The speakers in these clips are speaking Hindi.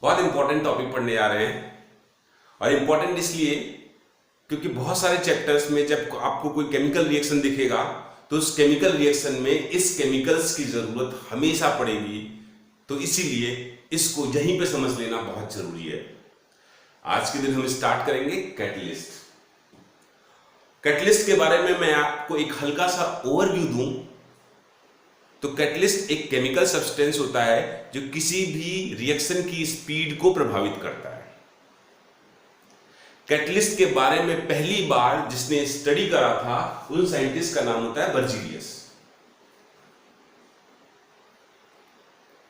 बहुत इंपॉर्टेंट टॉपिक पढ़ने जा रहे हैं और इंपॉर्टेंट इसलिए क्योंकि बहुत सारे चैप्टर्स में जब आपको कोई केमिकल रिएक्शन दिखेगा तो उस केमिकल रिएक्शन में इस केमिकल्स की जरूरत हमेशा पड़ेगी, तो इसीलिए इसको यहीं पे समझ लेना बहुत जरूरी है। आज के दिन हम स्टार्ट करेंगे कैटलिस्ट। कैटलिस्ट के बारे में मैं आपको एक हल्का सा ओवरव्यू दूं तो कैटलिस्ट एक केमिकल सब्सटेंस होता है जो किसी भी रिएक्शन की स्पीड को प्रभावित करता है। कैटलिस्ट के बारे में पहली बार जिसने स्टडी करा था उन साइंटिस्ट का नाम होता है बर्जीलियस।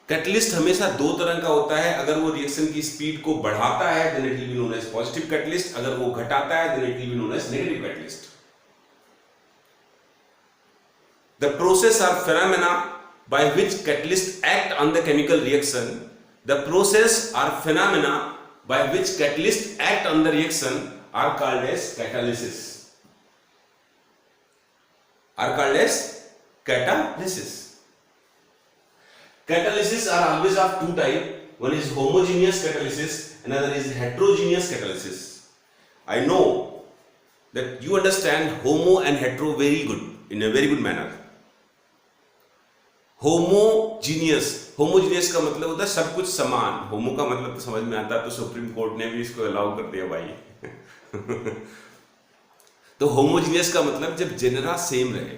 कैटलिस्ट हमेशा दो तरह का होता है, अगर वो रिएक्शन की स्पीड को बढ़ाता है then it will be known as positive catalyst, अगर वो घटाता है then it will be known as negative catalyst. The process or phenomena by which catalysts act on the chemical reaction. The process or phenomena by which catalysts act on the reaction are called as catalysis. Are called as catalysis. Catalysis are always of two types. One is homogeneous catalysis, another is heterogeneous catalysis. I know that you understand homo and hetero very good, in a very good manner. Homogeneous का मतलब होता है सब कुछ समान। होमो का मतलब तो समझ में आता है, तो सुप्रीम कोर्ट ने भी इसको अलाउ कर दिया भाई। तो होमोजीनियस का मतलब जब जेनरा सेम रहे,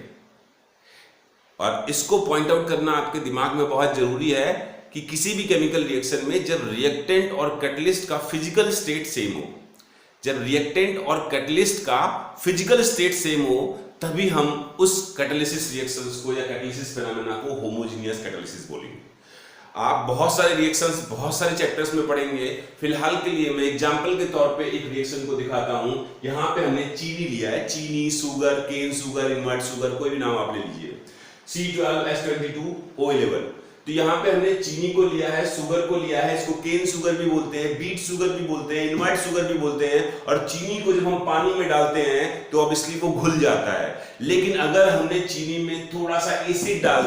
और इसको पॉइंट आउट करना आपके दिमाग में बहुत जरूरी है कि किसी भी केमिकल रिएक्शन में जब रिएक्टेंट और कैटलिस्ट का फिजिकल स्टेट सेम हो, जब रिएक्टेंट और कैटलिस्ट का फिजिकल स्टेट सेम हो तभी हम उस कैटालिसिस रिएक्शंस को या कैटालिसिस फेनोमेना को होमोजेनियस कैटालिसिस बोलेंगे। आप बहुत सारे रिएक्शंस बहुत सारे चैप्टर्स में पढ़ेंगे। फिलहाल के लिए मैं एग्जांपल के तौर पे एक रिएक्शन को दिखाता हूं। यहां पे हमने चीनी लिया है, चीनी, sugar, cane sugar, invert sugar, कोई भी नाम आप ले लीजिए, C12H22O11। तो यहाँ पे हमने चीनी को लिया है, शुगर को लिया है, इसको केन शुगर भी बोलते हैं, बीट शुगर भी बोलते हैं, इनवर्ट शुगर भी बोलते हैं। और चीनी को जब हम पानी में डालते हैं तो ऑब्वियसली वो घुल जाता है। लेकिन अगर हमने चीनी में थोड़ा सा एसिड डाल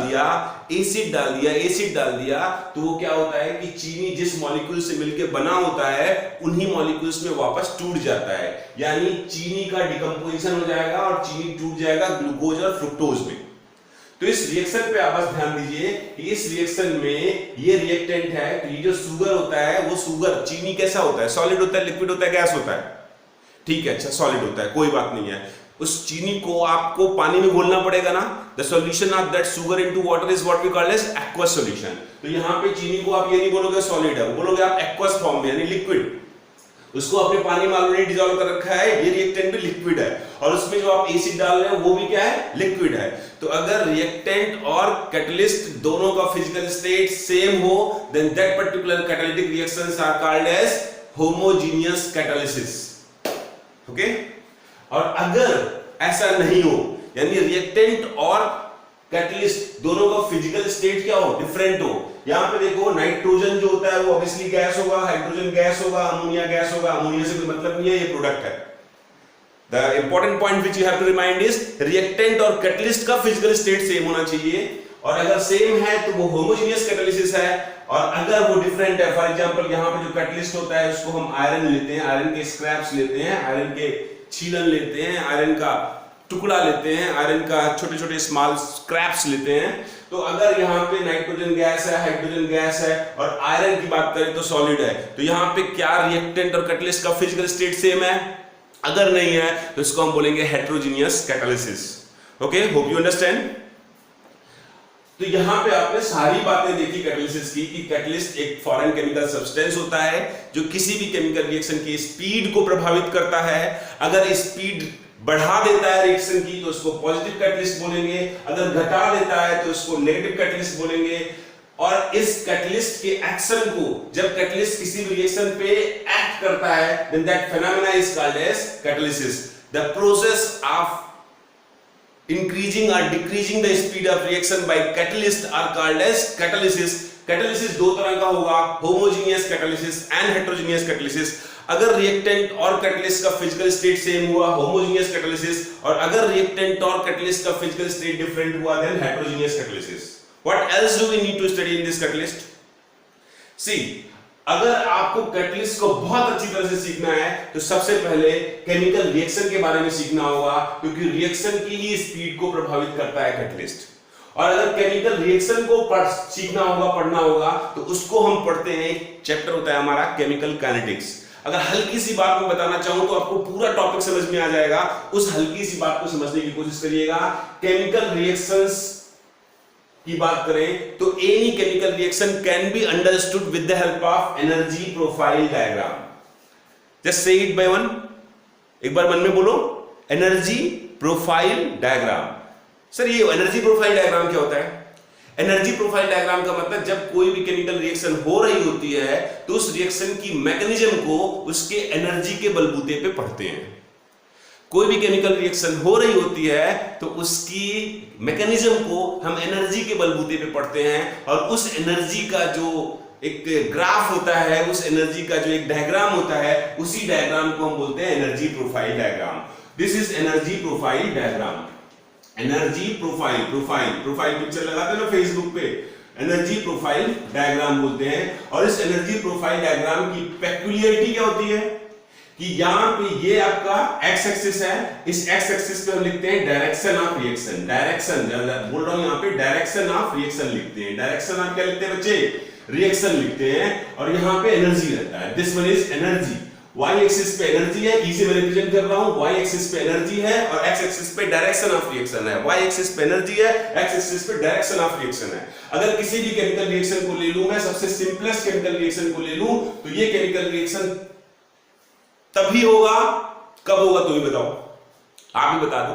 दिया तो वो क्या होता है कि चीनी जिस मॉलिक्यूल से मिलकर बना होता है उन्हीं मॉलिक्यूल्स में वापस टूट जाता है, यानी चीनी का डिकम्पोजिशन हो जाएगा और चीनी टूट जाएगा ग्लूकोज और फ्रुक्टोज में। तो इस रिएक्शन पे आप बस ध्यान दीजिए कि इस रिएक्शन में ये रिएक्टेंट है, तो ये जो शुगर होता है वो शुगर, चीनी कैसा होता है, सॉलिड होता है, लिक्विड होता है, गैस होता है, ठीक है, अच्छा सॉलिड होता है, कोई बात नहीं है। उस चीनी को आपको पानी में घोलना पड़ेगा ना। The solution of that sugar into water is what we call as aqueous solution. तो यहाँ पे चीनी को आप ये नहीं बोलोगे सॉलिड है, वो बोलोगे आप एक्वस फॉर्म में यानी लिक्विड। उसको आपने पानी में ऑलरेडी डिसॉल्व कर रखा है, ये रिएक्टेंट भी लिक्विड है, और उसमें जो आप एसिड डाल रहे हैं वो भी क्या है, लिक्विड है। तो अगर रिएक्टेंट और कैटलिस्ट दोनों का फिजिकल स्टेट सेम हो then that particular catalytic reactions are called as homogeneous catalysis. Okay, और अगर ऐसा नहीं हो यानी रिएक्टेंट और कैटलिस्ट दोनों का फिजिकल स्टेट क्या हो, डिफरेंट हो। यहां पे देखो नाइट्रोजन जो होता है वो ऑब्वियसली गैस होगा, हाइड्रोजन गैस होगा, अमोनिया गैस होगा। अमोनिया से कोई मतलब नहीं है, ये प्रोडक्ट है। The important point which you have to remind is reactant और कैटलिस्ट का फिजिकल स्टेट सेम होना चाहिए, और अगर सेम है तो वो होमोजेनियस कैटालिसिस है, और अगर वो डिफरेंट है, फॉर एग्जांपल यहां पे जो कैटलिस्ट होता है उसको हम आयरन लेते हैं, आयरन के स्क्रैप्स लेते हैं, आयरन के छीलन लेते हैं, आयरन का टुकड़ा लेते हैं, आयरन का छोटे छोटे स्मॉल स्क्रैप्स लेते हैं। तो अगर यहाँ पे नाइट्रोजन गैस है, हाइड्रोजन गैस है, और आयरन की बात करें तो सॉलिड है, तो यहाँ पे क्या रिएक्टेंट और कैटलिस्ट का फिजिकल स्टेट सेम है? अगर नहीं है तो इसको हम बोलेंगे heterogeneous catalysis. Okay, hope you understand. तो यहां पे आपने सारी बातें देखी कैटालिसिस की कि कैटलिस्ट एक फॉरेन केमिकल सब्सटेंस होता है जो किसी भी केमिकल रिएक्शन की स्पीड को प्रभावित करता है। अगर स्पीड बढ़ा देता है रिएक्शन की तो उसको पॉजिटिव कैटलिस्ट बोलेंगे, अगर घटा देता है तो उसको नेगेटिव कैटलिस्ट बोलेंगे। और इस कैटलिस्ट के एक्शन को, जब कैटलिस्ट किसी भी रिएक्शन पे एक्ट करता है then that phenomena is called as catalysis. The process of increasing or decreasing the speed of reaction by catalyst are called as catalysis. Catalysis दो तरह का होगा, homogeneous catalysis and heterogeneous catalysis। अगर रिएक्टेंट और कैटलिस्ट का फिजिकल स्टेट सेम हुआ होमोजेनियस कैटालिसिस, और अगर रिएक्टेंट और कैटलिस्ट का फिजिकल स्टेट डिफरेंट हुआ then heterogeneous catalysis. What else do we need to study in this catalyst? See, अगर आपको कैटलिस्ट को बहुत अच्छी तरह से सीखना है तो सबसे पहले केमिकल रिएक्शन के बारे में सीखना होगा, क्योंकि रिएक्शन की ही स्पीड को प्रभावित करता है कैटलिस्ट। और अगर केमिकल रिएक्शन को सीखना होगा, पढ़ना होगा, तो उसको हम पढ़ते हैं, एक चैप्टर होता है हमारा केमिकल काइनेटिक्स। अगर हल्की सी बात मैं बताना चाहूं तो आपको पूरा टॉपिक समझ में आ जाएगा। उस हल्की सी बात को समझने की कोशिश करिएगा। केमिकल रिएक्शंस की बात करें तो any chemical reaction can be understood with the help of energy profile diagram. Just say it by one, एक बार मन में बोलो, एनर्जी प्रोफाइल डायग्राम। सर ये एनर्जी प्रोफाइल डायग्राम क्या होता है? एनर्जी प्रोफाइल डायग्राम का मतलब जब कोई भी केमिकल रिएक्शन हो रही होती है तो उस रिएक्शन की मैकेनिज्म को उसके एनर्जी के बलबूते पे पढ़ते हैं। कोई भी केमिकल रिएक्शन हो रही होती है तो उसकी मैकेनिज्म को हम एनर्जी के बलबूते पे पढ़ते हैं, और उस एनर्जी का जो एक ग्राफ होता है, उस एनर्जी का जो एक डायग्राम होता है, उसी डायग्राम को हम बोलते हैं energy profile diagram. This is energy profile diagram. Energy profile, profile picture लगाते हैं ना फेसबुक पे, एनर्जी प्रोफाइल डायग्राम बोलते हैं। और इस एनर्जी प्रोफाइल डायग्राम की पेक्यूलियरिटी क्या होती है कि यहां पे ये आपका एक्स एक्सिस है, इस एक्स एक्सिस पे हम लिखते हैं डायरेक्शन ऑफ रिएक्शन। डायरेक्शन बोल रहा हूं यहां पे डायरेक्शन ऑफ रिएक्शन लिखते हैं। डायरेक्शन ऑफ क्या लिखते हैं बच्चे? रिएक्शन लिखते हैं। और यहां पे एनर्जी रहता है, this one is energy. Y axis पे एनर्जी है, ई से मैं रिप्रेजेंट कर रहा हूं, वाई एक्सिस पे एनर्जी है, और एक्स एक्सिस पे डायरेक्शन ऑफ रिएक्शन है। वाई एक्सिस पे एनर्जी है, एक्स एक्सिस पे डायरेक्शन ऑफ रिएक्शन है। अगर किसी भी केमिकल रिएक्शन को ले लूं मैं, सबसे सिंपलेस्ट केमिकल रिएक्शन को ले लूं, तो ये केमिकल रिएक्शन तभी होगा, कब होगा तो भी बताओ, आप ही बता दो,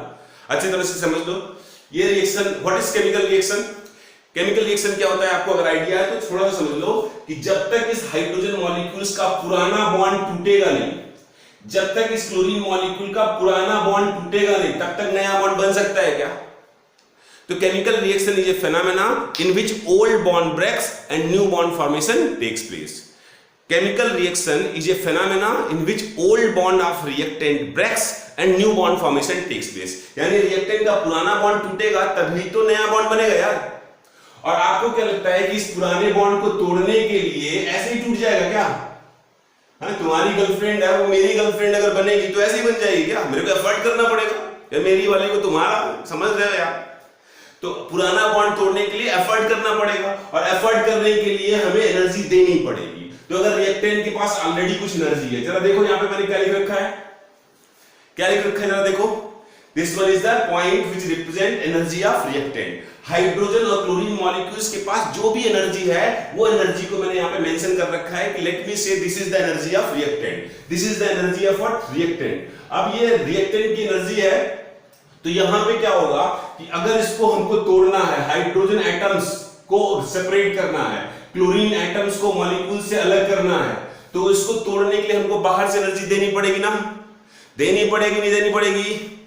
अच्छी तरह से समझ लो। ये reaction, what is chemical reaction? Chemical reaction क्या होता है आपको अगर आइडिया है तो थोड़ा सा समझ लो कि जब तक इस हाइड्रोजन मॉलिक्यूल्स का पुराना बॉन्ड टूटेगा नहीं, जब तक इस क्लोरीन मॉलिक्यूल का पुराना बॉन्ड टूटेगा नहीं, तब तक नया बॉन्ड बन सकता है क्या? तो chemical reaction is a phenomena in which old bond breaks and new bond formation takes place. Chemical reaction is a phenomena in which old bond of reactant breaks and new bond formation takes place। यानी रिएक्टेंट का पुराना बॉन्ड टूटेगा तभी तो नया बॉन्ड बनेगा यार। और आपको क्या लगता है कि इस पुराने बॉन्ड को तोड़ने के लिए ऐसे ही टूट जाएगा क्या? हाँ, तुम्हारी गर्लफ्रेंड है, वो मेरी गर्लफ्रेंड अगर बनेगी तो ऐसे ही बन जाएगी क्या? मेरे को एफर्ट करना पड़ेगा या मेरी वाली को तुम्हारा, समझ रहे हो यार? तो पुराना बॉन्ड तोड़ने के लिए एफर्ट करना पड़ेगा, और एफर्ट करने के लिए हमें एनर्जी देनी पड़ेगी। तो अगर रिएक्टेंट के पास ऑलरेडी कुछ एनर्जी है, जरा देखो यहां पे मैंने क्या लिख रखा है, क्या लिख रखा है जरा देखो। This one is the point which represent energy of reactant. Hydrogen और क्लोरीन मॉलिक्यूल्स के पास जो भी एनर्जी है, वो एनर्जी को मैंने यहां पे मेंशन कर रखा है कि लेट मी से this is the energy of reactant, this is the energy of what? Reactant. अब ये रिएक्टेंट की एनर्जी है, तो यहां पे क्या होगा कि अगर इसको हमको तोड़ना है, हाइड्रोजन एटम्स को सेपरेट करना है, क्लोरीन एटम्स को मॉलिक्यूल से अलग करना है, तो इसको तोड़ने के लिए हमको बाहर से एनर्जी देनी पड़ेगी ना? देनी पड़ेगी, नहीं देनी पड़ेगी?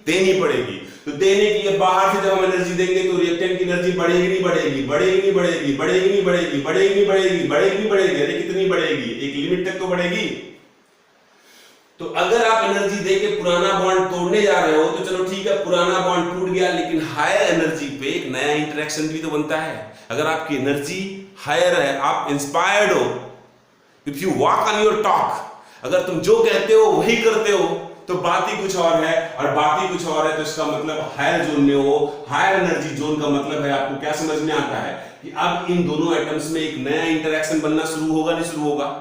देनी पड़ेगी। तो देने के लिए बाहर से जब हम एनर्जी देंगे तो रिएक्टेंट की एनर्जी बढ़ेगी नहीं बढ़ेगी? बढ़ेगी नहीं बढ़ेगी? बढ़ेगी नहीं बढ़ेगी? बढ़ेगी नहीं बढ़ेगी? बढ़ेगी नहीं बढ़ेगी? अरे कितनी बढ़ेगी? एक लिमिट तक तो बढ़ेगी। तो अगर आप एनर्जी देके पुराना बॉन्ड तोड़ने जा रहे हो तो चलो ठीक है, पुराना बॉन्ड टूट गया, लेकिन हायर एनर्जी पे एक नया इंटरेक्शन भी तो बनता है। अगर आपकी एनर्जी हायर है, आप इंस्पायर्ड हो, if you walk on your talk, अगर तुम जो कहते हो वही करते हो, तो बात ही कुछ और है, और बात ही कुछ और है तो इसका मतलब हायर जोन में हो। हायर एनर्जी जोन का मतलब है, आपको क्या समझ में आता है कि अब इन दोनों एटम्स में एक नया इंटरेक्शन बनना शुरू होगा, नहीं शुरू होगा?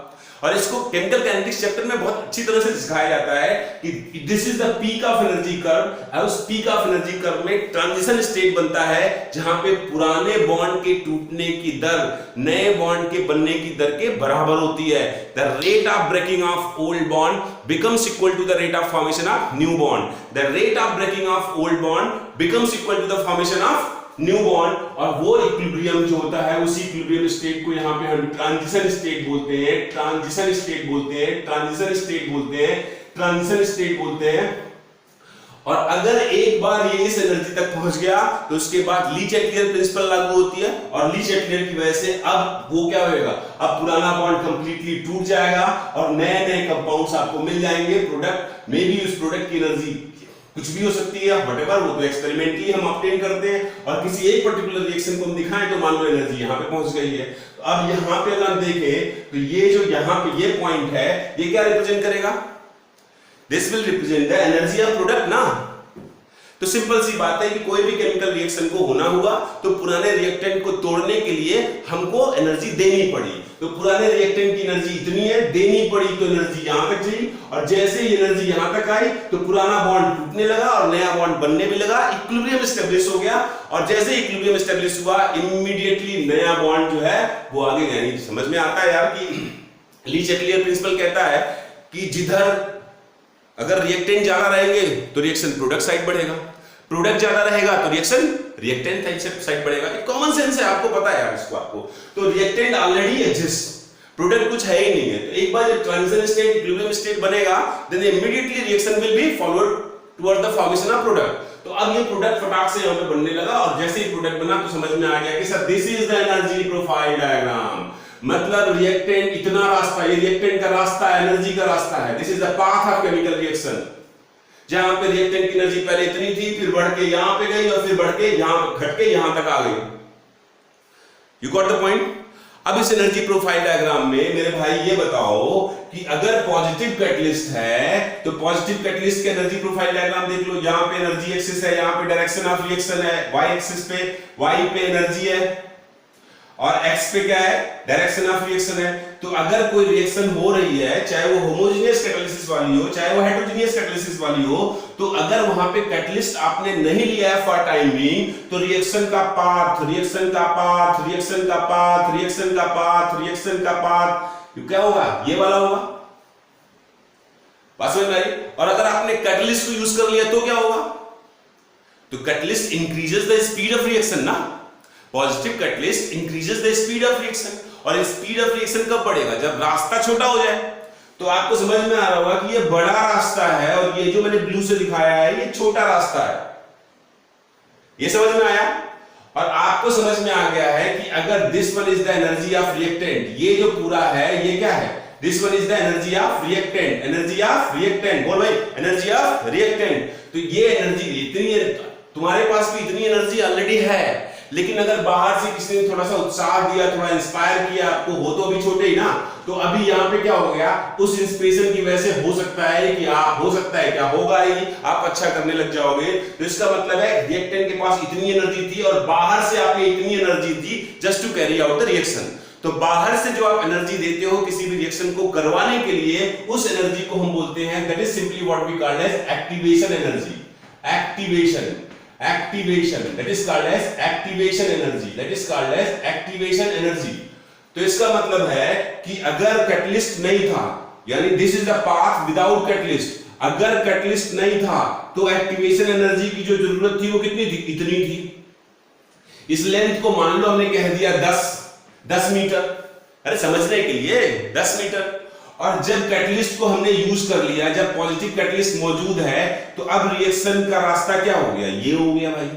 और इसको केमिकल काइनेटिक्स चैप्टर में बहुत अच्छी तरह से सिखाया जाता है कि this is the peak of energy curve. और उस पीक ऑफ एनर्जी कर्व में ट्रांजिशन स्टेट बनता है जहां पे पुराने बॉन्ड के टूटने की दर नए बॉन्ड के बनने की दर के बराबर होती है। The rate of breaking of old bond becomes equal to the rate of formation of new bond. The rate of breaking of old bond becomes equal to the formation of new bond. और वो इक्विलिब्रियम जो होता है, उसी इक्विलिब्रियम स्टेट को यहाँ पे हम ट्रांजिशन स्टेट बोलते हैं, ट्रांजिशन स्टेट बोलते हैं, ट्रांजिशन स्टेट बोलते हैं, ट्रांजिशन स्टेट बोलते हैं। और अगर एक बार ये इस एनर्जी तक पहुंच गया तो उसके बाद ली चैटलियर प्रिंसिपल लागू होती है, और ली चैटलियर की वजह से अब वो क्या होगा, अब पुराना बॉन्ड कंप्लीटली टूट जाएगा और नए नए कंपाउंड्स आपको मिल जाएंगे, प्रोडक्ट में भी उस प्रोडक्ट की एनर्जी कुछ भी हो सकती है, व्हाटएवर, वो तो एक्सपेरिमेंटली हम ऑब्टेन करते हैं, और किसी एक पर्टिकुलर रिएक्शन को हम दिखाएं तो मान लो एनर्जी यहाँ पे पहुंच गई है। तो अब यहाँ पे अगर हम देखें तो ये जो यहाँ पे ये पॉइंट है, ये क्या रिप्रेजेंट करेगा? This will represent the energy of product ना। तो सिंपल सी बात है कि कोई भी केमिकल रिएक्शन को होना हुआ तो पुराने रिएक्टेंट को तोड़ने के लिए हमको एनर्जी देनी पड़ी। तो पुराने रिएक्टेंट की एनर्जी इतनी है, देनी पड़ी तो एनर्जी यहां तक गई, और जैसे ही एनर्जी यहां तक आई तो पुराना बॉन्ड टूटने लगा और नया बॉन्ड बनने भी लगा, इक्विलिब्रियम एस्टेब्लिश हो गया, और जैसे इक्विलिब्रियम एस्टेब्लिश हुआ इमीडिएटली नया बॉन्ड जो है वो आगे गया। नहीं समझ में आता है यार कि ली चैटलियर प्रिंसिपल कहता है कि जिधर अगर रिएक्टेंट ज्यादा रहेंगे तो रिएक्शन प्रोडक्ट साइड बढ़ेगा, प्रोडक्ट ज्यादा रहेगा तो रिएक्शन रिएक्टेंट साइड बढ़ेगा। एक कॉमन सेंस है, आपको पता है यार इसको। आपको तो रिएक्टेंट ऑलरेडी एग्जिस्ट, प्रोडक्ट कुछ है ही नहीं है। तो एक बार जब ट्रांजिशन स्टेट इक्विलिब्रियम स्टेट बनेगा then immediately reaction will be forward toward the formation of product. तो अब ये प्रोडक्ट फटाक से यहां पे बनने लगा, और जैसे ही प्रोडक्ट बना तो समझ में आ गया कि sir this is the energy profile diagram. मतलब रिएक्टेंट इतना रास्ता, ये रिएक्टेंट का रास्ता है, एनर्जी का रास्ता है। This is the path of chemical reaction. जहां पे रिएक्टेंट की एनर्जी पहले इतनी थी, फिर बढ़ के यहां पे गई, और फिर बढ़ के यहां घट के यहां तक आ गई। You got the point? अब इस एनर्जी प्रोफाइल डायग्राम में मेरे भाई ये बताओ कि अगर पॉजिटिव कैटलिस्ट है तो पॉजिटिव कैटलिस्ट के एनर्जी प्रोफाइल डायग्राम देख लो। यहां पे एनर्जी एक्सिस है, यहां पे डायरेक्शन ऑफ रिएक्शन है, वाई एक्सिस पे वाई पे एनर्जी है, और एक्स पे क्या है? डायरेक्शन ऑफ रिएक्शन है। तो अगर कोई रिएक्शन हो रही है, चाहे वो होमोजेनियस कैटालिसिस वाली हो, चाहे वो हेटेरोजेनियस कैटालिसिस वाली हो, तो अगर वहां पे कैटलिस्ट आपने नहीं लिया है फॉर टाइम बीइंग, तो रिएक्शन का पाथ, रिएक्शन का पाथ, रिएक्शन का पाथ, रिएक्शन का पाथ, रिएक्शन का पाथ क्या होगा? ये वाला होगा। बात समझ में आई? और अगर आपने कैटलिस्ट को यूज कर लिया तो क्या होगा? तो catalyst increases the speed of reaction ना। Positive catalyst increases the speed of reaction, और स्पीड ऑफ रिएक्शन कब बढ़ेगा? जब रास्ता छोटा हो जाए। तो आपको समझ में आ रहा होगा कि ये बड़ा रास्ता है और ये जो मैंने ब्लू से दिखाया है ये छोटा रास्ता है। ये समझ में आया? और आपको समझ में आ गया है कि अगर this one is the energy of reactant, ये जो पूरा है ये क्या है? This one is the energy of reactant, energy of reactant, बोल भाई, एनर्जी ऑफ रिएक्टेंट। तो ये एनर्जी इतनी, तुम्हारे पास भी इतनी एनर्जी ऑलरेडी है, लेकिन अगर बाहर से किसी ने थोड़ा सा उत्साह दिया, थोड़ा इंस्पायर किया आपको, हो तो अभी छोटे ही ना, तो अभी यहाँ पे क्या हो गया? उस इंस्पिरेशन की वजह से हो सकता है कि आप, हो सकता है क्या होगा ही, आप अच्छा करने लग जाओगे। तो इसका मतलब है रिएक्टेंट के पास इतनी एनर्जी थी और बाहर से आपने इतनी एनर्जी दी just to carry out the reaction. तो बाहर से जो आप एनर्जी देते हो किसी भी रिएक्शन को करवाने के लिए, उस एनर्जी को हम बोलते हैं, that is simply what we called as activation energy. Activation, activation, that is called as activation energy, that is called as activation energy। तो इसका मतलब है कि अगर कैटलिस्ट नहीं था, यानी this is the path without catalyst, अगर कैटलिस्ट नहीं था तो एक्टिवेशन एनर्जी की जो जरूरत थी वो कितनी थी? इतनी थी। इस लेंथ को मान लो हमने कह दिया 10 मीटर, अरे समझने के लिए 10 मीटर। और जब कैटलिस्ट को हमने यूज कर लिया, जब पॉजिटिव कैटलिस्ट मौजूद है, तो अब रिएक्शन का रास्ता क्या हो गया? ये हो गया भाई।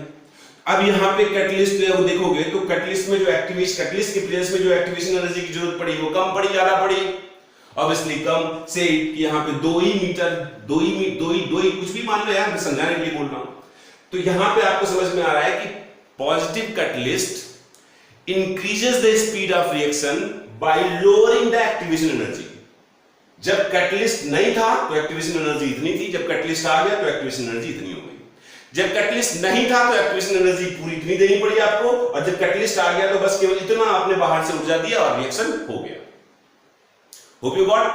अब यहाँ पे कैटलिस्ट वो देखोगे तो कैटलिस्ट में जो कैटलिस्ट के प्रेजेंस में जो एक्टिवेशन एनर्जी की जरूरत पड़ी वो कम पड़ी, ज्यादा पड़ी? ऑब्वियसली कम। से यहाँ पे 2 ही मीटर, 2 ही कुछ भी मान लो यार, मैं समझाने के लिए बोल रहा हूं। तो यहाँ पे आपको समझ में आ रहा है कि positive catalyst increases the speed of reaction by lowering the activation energy. जब कैटलिस्ट नहीं था तो एक्टिवेशन एनर्जी इतनी थी, जब कैटलिस्ट आ गया तो एक्टिवेशन एनर्जी इतनी हो गई। जब कैटलिस्ट नहीं था तो एक्टिवेशन एनर्जी पूरी इतनी देनी पड़ी आपको, और जब कैटलिस्ट आ गया तो बस केवल इतना आपने बाहर से ऊर्जा दिया और रिएक्शन हो गया। Hope you got?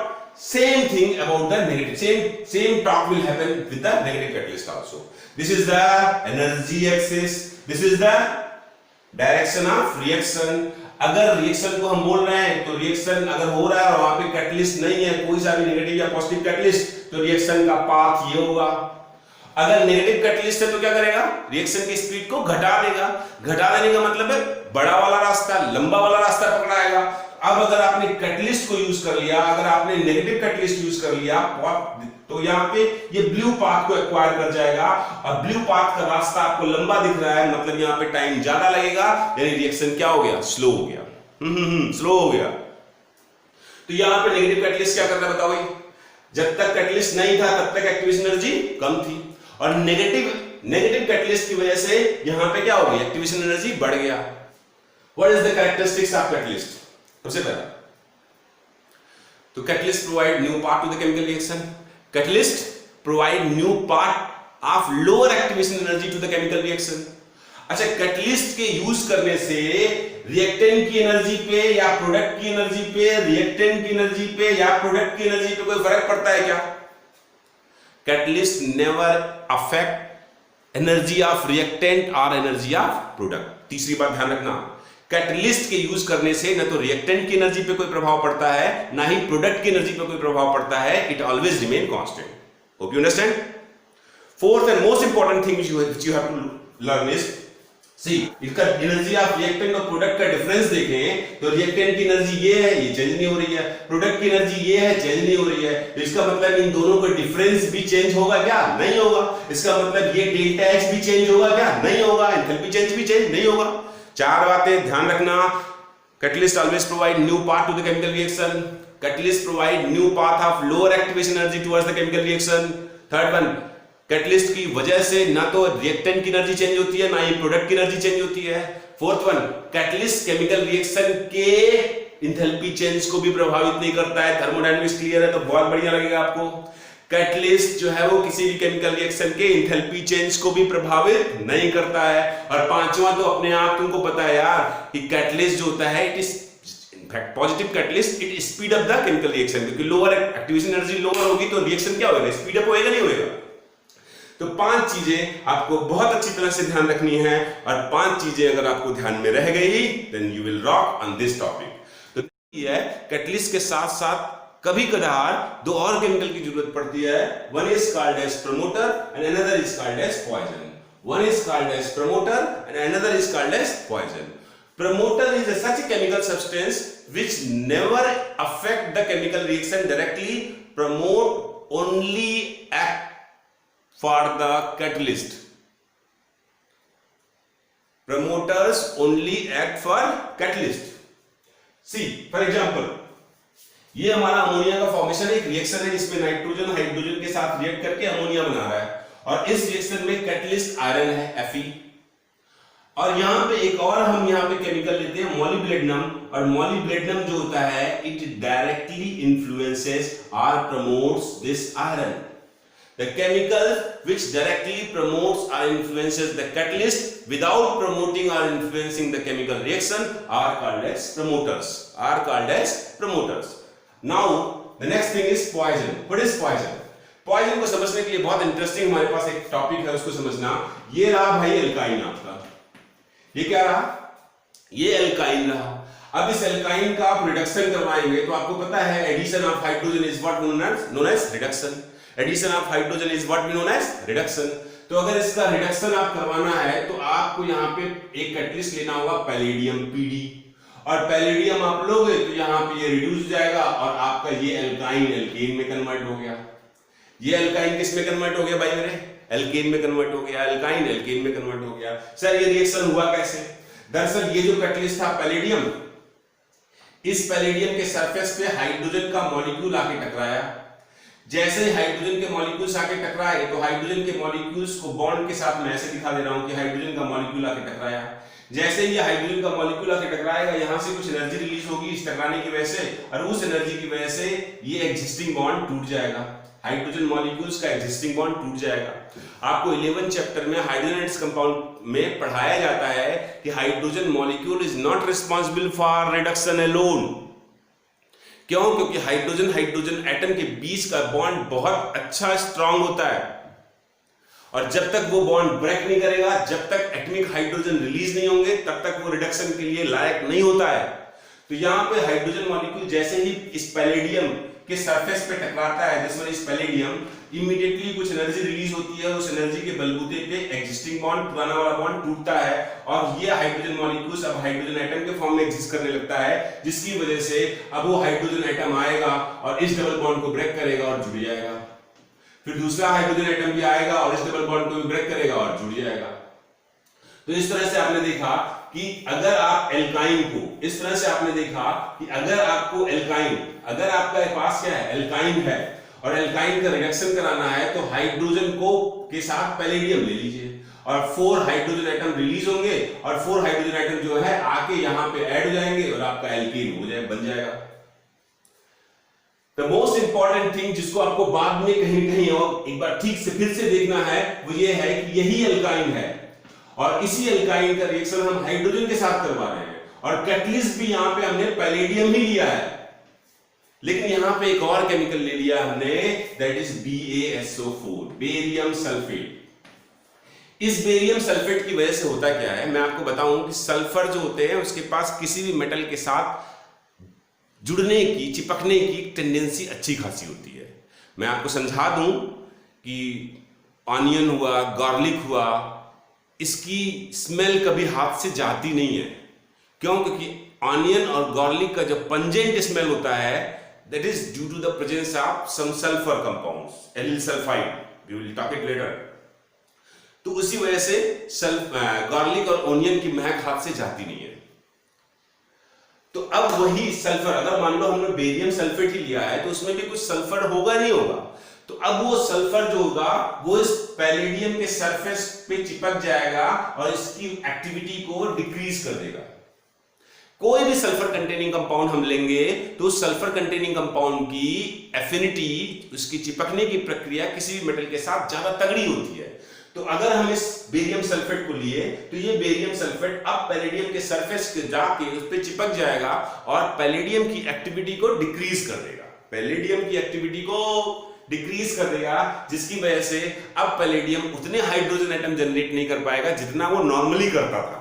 Same thing about the negative, same talk will happen with the negative catalyst also. This is the energy axis, this is the direction of reaction. अगर रिएक्शन को हम बोल रहे हैं तो रिएक्शन अगर हो रहा है और वहां पे कैटलिस्ट नहीं है, कोई सा भी नेगेटिव या पॉजिटिव कैटलिस्ट, तो रिएक्शन का पाथ ये होगा। अगर नेगेटिव कैटलिस्ट है तो क्या करेगा? रिएक्शन की स्पीड को घटा देगा। घटा देने का मतलब है बड़ा वाला रास्ता, लंबा वाला रास्ता पकड़ाएगा। अब अगर आपने कैटलिस्ट को यूज कर लिया, अगर आपने नेगेटिव कैटलिस्ट यूज कर लिया, तो यहाँ पे ये ब्लू पाथ को एक्वायर कर जाएगा, और ब्लू पाथ का रास्ता आपको लंबा दिख रहा है, मतलब यहाँ पे टाइम ज्यादा लगेगा, यानी रिएक्शन क्या हो गया? स्लो हो गया। स्लो हो गया। तो यहाँ पे नेगेटिव कैटलिस्ट क्या कर रहा है बताओ भाई? जब तक कैटलिस्ट नहीं था तब तक एक्टिवेशन एनर्जी कम थी, और नेगेटिव कैटलिस्ट की वजह से यहां पे क्या हो गई, एक्टिवेशन एनर्जी बढ़ गया। What is the characteristics of catalyst? सबसे पहला तो catalyst provide new part to the chemical reaction. Catalyst provide new part of lower activation energy to the chemical reaction. अच्छा, कैटलिस्ट के यूज करने से रिएक्टेंट की एनर्जी पे या प्रोडक्ट की एनर्जी पे, रिएक्टेंट की एनर्जी पे या प्रोडक्ट की एनर्जी पे कोई फर्क पड़ता है क्या? Catalyst never affect energy of reactant और एनर्जी ऑफ प्रोडक्ट। तीसरी बात ध्यान रखना, कैटलिस्ट के यूज करने से न तो रिएक्टेंट की एनर्जी पे कोई प्रभाव पड़ता है, ना ही प्रोडक्ट की एनर्जी पे कोई प्रभाव पड़ता है। It always remain constant. Hope you understand. Fourth and most important thing which you have to learn is, सी इसका एनर्जी ऑफ रिएक्टेंट और प्रोडक्ट का डिफरेंस देखें तो रिएक्टेंट की एनर्जी ये है, ये चेंज नहीं हो रही है, प्रोडक्ट की एनर्जी ये है, चेंज नहीं हो रही है। तो इसका मतलब इन दोनों का डिफरेंस भी चेंज होगा क्या? नहीं होगा। इसका मतलब ये डेल्टा एच भी चेंज होगा क्या? नहीं होगा। एंथैल्पी चेंज भी चेंज नहीं होगा। चार बातें ध्यान रखना। Catalyst always provide new path to the chemical reaction. Catalyst provide new path of lower activation energy towards the chemical reaction. Third one, catalyst की वजह से ना तो रिएक्टेंट की एनर्जी चेंज होती है, ना ही प्रोडक्ट की एनर्जी चेंज होती है। Fourth one, catalyst chemical reaction के एंथैल्पी चेंज को भी प्रभावित नहीं करता है। थर्मोडायनामिक्स क्लियर है तो बहुत बढ़िया लगेगा आपको। कैटलिस्ट जो है वो किसी भी केमिकल रिएक्शन के एंथैल्पी चेंज को भी प्रभावित नहीं करता है। और पांचवा तो अपने आप तुमको पता है यार कि कैटलिस्ट जो होता है, it is in fact positive catalyst, it speed up the chemical reaction. क्योंकि लोअर एक्टिवेशन एनर्जी लोअर होगी तो रिएक्शन क्या होगा, स्पीड अप होएगा नहीं होएगा। तो पांच चीजें आपको बहुत अच्छी तरह से ध्यान रखनी है, और पांच चीजें अगर आपको ध्यान में रह गई then you will rock on this topic. तो ये कैटलिस्ट के साथ साथ कभी कभार दो और केमिकल की जरूरत पड़ती है। One is called as promoter and another is called as poison. One is called as promoter and another is called as poison. Promoter is such a chemical substance which never affect the chemical reaction directly. Promote only act for the catalyst. Promoters only act for catalyst. See, for example, ये हमारा अमोनिया का फॉर्मेशन है, एक रिएक्शन है जिसमें नाइट्रोजन हाइड्रोजन के साथ रिएक्ट करके अमोनिया बना रहा है, और इस रिएक्शन में कैटलिस्ट आयरन है Fe। और यहां पे एक और हम यहां पे केमिकल लेते हैं मॉलिब्डेनम, और मॉलिब्डेनम जो होता है इट डायरेक्टली इन्फ्लुएंसेस और promotes this iron. The chemical which directly promotes or influences the catalyst without promoting or influencing the chemical reaction are called as promoters. Are called as promoters. Now the next thing is poison. What is poison? Poison को समझने के लिए बहुत इंटरेस्टिंग हमारे पास एक टॉपिक है, उसको समझना। ये रहा भाई एल्काइन आपका, ये क्या रहा, ये एल्काइन रहा। अब इस एल्काइन का आप रिडक्शन करवाएंगे तो आपको पता है addition of hydrogen is what known as reduction. Addition of hydrogen is what we known as reduction. तो अगर इसका रिडक्शन आप करवाना है तो आपको यहाँ पे एक कैटलिस्ट लेना होगा पैलेडियम Pd, और पैलेडियम आप लोगे तो यहाँ पे ये रिड्यूस हो जाएगा और आपका ये एल्काइन एल्केन में कन्वर्ट हो गया। ये एल्काइन किस में कन्वर्ट हो गया भाई मेरे, एल्केन में कन्वर्ट हो गया, एल्काइन एल्केन में कन्वर्ट हो गया। सर ये रिएक्शन हुआ कैसे? दरअसल ये जो कैटलिस्ट था पैलेडियम, इस पैलेडियम के सरफेस पे हाइड्रोजन का मॉलिक्यूल आके टकराया। जैसे ही हाइड्रोजन के मॉलिक्यूल्स आके टकराए तो हाइड्रोजन के मॉलिक्यूल्स को बॉन्ड के साथ मैं ऐसे दिखा दे रहा हूं कि हाइड्रोजन का मॉलिक्यूल आके टकराया। जैसे ही हाइड्रोजन का मॉलिक्यूल आके टकराएगा, यहां से कुछ एनर्जी रिलीज होगी इस टकराने की वजह से, और उस एनर्जी की वजह से ये एग्जिस्टिंग बॉन्ड टूट जाएगा, हाइड्रोजन मॉलिक्यूल्स का एग्जिस्टिंग बॉन्ड टूट जाएगा। आपको 11 चैप्टर में हाइड्रोजन एटम्स कंपाउंड में पढ़ाया जाता है कि hydrogen molecule is not responsible for reduction alone. क्यों? क्योंकि हाइड्रोजन एटम के बीच का बॉन्ड बहुत अच्छा स्ट्रांग होता है, और जब तक वो बॉन्ड ब्रेक नहीं करेगा, जब तक एटॉमिक हाइड्रोजन रिलीज नहीं होंगे, तब तक वो रिडक्शन के लिए लायक नहीं होता है। तो यहां पे हाइड्रोजन मॉलिक्यूल जैसे ही इस पैलेडियम के सरफेस पे टकराता है, this one is palladium, immediately कुछ एनर्जी रिलीज होती है, उस एनर्जी के बलबूते पे एग्जिस्टिंग बॉन्ड, पुराना वाला बॉन्ड टूटता है, और ये हाइड्रोजन मॉलिक्यूल्स अब हाइड्रोजन एटम के फॉर्म में एग्जिस्ट करने लगता है, जिसकी वजह से अब वो हाइड्रोजन एटम आएगा और इस डबल बॉन्ड को ब्रेक करेगा और जुड़ जाएगा। फिर दूसरा हाइड्रोजन एटम भी आएगा और इस डबल बॉन्ड को भी ब्रेक करेगा और जुड़ जाएगा। तो इस तरह से आपने देखा कि अगर आप एल्काइन को, इस तरह से आपने देखा कि अगर आपको एल्काइन, अगर आपका पास क्या है एल्काइन है, और एल्काइन का रिडक्शन कराना है तो हाइड्रोजन को के साथ पैलेडियम ले लीजिए और 4 हाइड्रोजन एटम रिलीज होंगे और 4 हाइड्रोजन एटम जो है आके यहां पे ऐड हो जाएंगे और आपका एल्कीन हो जाए बन जाएगा। द मोस्ट इंपॉर्टेंट थिंग जिसको आपको बाद में कहीं कहीं और एक बार ठीक से फिर से देखना है वो ये है कि यही एल्काइन है और इसी एल्काइन का रिएक्शन हम हाइड्रोजन के साथ करवा रहे हैं और कैटलिस्ट भी यहां पे हमने पैलेडियम ही लिया है, लेकिन यहां पे एक और केमिकल ले लिया हमने, that is BaSO4, barium sulphate. इस बेरियम सल्फेट की वजह से होता क्या है मैं आपको बताऊं कि सल्फर जो होते हैं उसके पास किसी भी मेटल के साथ जुड़ने की, चिपकने की टेंडेंसी अच्छी खासी होती है। मैं आपको समझा दूं कि ऑनियन हुआ, गार्लिक हुआ, इसकी स्मेल कभी हाथ से जाती नहीं है। क्यों? क्योंकि ऑनियन और गार्लिक का जो पंजेंट स्मेल होता है that is due to the presence of some sulphur compounds, allyl sulphide, we will talk it later. तो उसी वजह से गार्लिक और ओनियन की महक हाथ से जाती नहीं है। तो अब वही सल्फर, अगर मान लो हमने बेरियम सल्फेट ही लिया है तो उसमें भी कुछ सल्फर होगा नहीं होगा, तो अब वो सल्फर जो होगा वो इस पैलेडियम के सरफेस पे चिपक जाएगा और इसकी एक्टिविटी को डिक्रीज कर देगा। कोई भी सल्फर कंटेनिंग कंपाउंड हम लेंगे तो उस सल्फर कंटेनिंग कंपाउंड की एफिनिटी, उसकी चिपकने की प्रक्रिया किसी भी मेटल के साथ ज्यादा तगड़ी होती है। तो अगर हम इस बेरियम सल्फेट को लिए तो ये बेरियम सल्फेट अब पैलेडियम के सरफेस के जाके उस पे चिपक जाएगा और पैलेडियम की एक्टिविटी को डिक्रीज कर देगा, पैलेडियम की एक्टिविटी को डिक्रीज कर देगा, जिसकी वजह से अब पैलेडियम उतने हाइड्रोजन एटम जनरेट नहीं कर पाएगा जितना वो नॉर्मली करता था।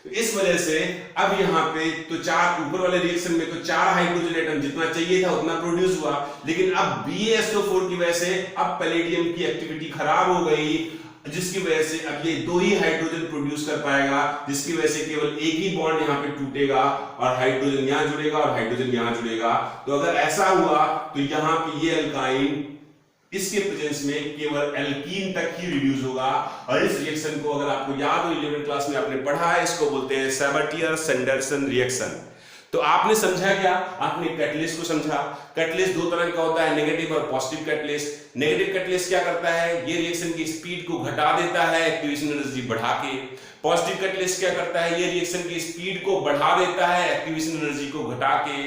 तो इस वजह से अब यहाँ पे तो 4 ऊपर वाले रिएक्शन में तो 4 हाइड्रोजन एटम जितना चाहिए था उतना प्रोड्यूस हुआ, लेकिन अब BaSO4 की वजह से अब पैलेडियम की एक्टिविटी खराब हो गई, जिसकी वजह से अब ये 2 ही हाइड्रोजन प्रोड्यूस कर पाएगा, जिसकी वजह से केवल एक ही बॉन्ड यहाँ पे टूटेगा और हाइड्रोजन यहाँ जुड़ेगा और हाइड्रोजन यहाँ जुड़ेगा। तो अगर ऐसा हुआ तो यहाँ पे ये एल्काइन इसके प्रेजेंस में केवल एल्कीन तक ही रिड्यूस होगा। और इस रिएक्शन को अगर आपको याद हो 11वीं क्लास में आपने पढ़ा है, इसको बोलते हैं सैबटियर-सैंडरसन रिएक्शन। तो आपने समझा क्या? आपने कैटलिस्ट को समझा। कैटलिस्ट 2 तरह का होता है, नेगेटिव और पॉजिटिव कैटलिस्ट। नेगेटिव कैटलिस्ट क्या करता है? ये रिएक्शन की स्पीड को घटा देता है एक्टिवेशन एनर्जी बढ़ा के। पॉजिटिव कैटलिस्ट क्या करता है? ये रिएक्शन की स्पीड को बढ़ा देता है एक्टिवेशन एनर्जी को घटा के।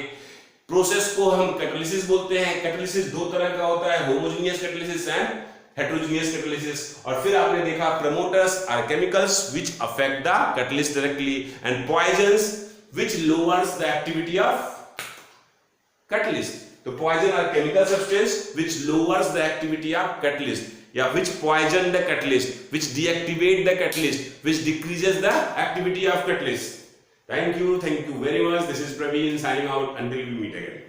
प्रोसेस को हम कैटालिसिस बोलते हैं। कैटालिसिस 2 तरह का होता है, homogeneous catalysis and heterogeneous catalysis. और फिर आपने देखा promoters are chemicals which affect the catalyst directly and poisons which lowers the activity of catalyst. So poison are chemical substance which lowers the activity of catalyst, yeah, which poison the catalyst, which deactivate the catalyst, which decreases the activity of catalyst. Thank you very much. This is Praveen signing out until we meet again.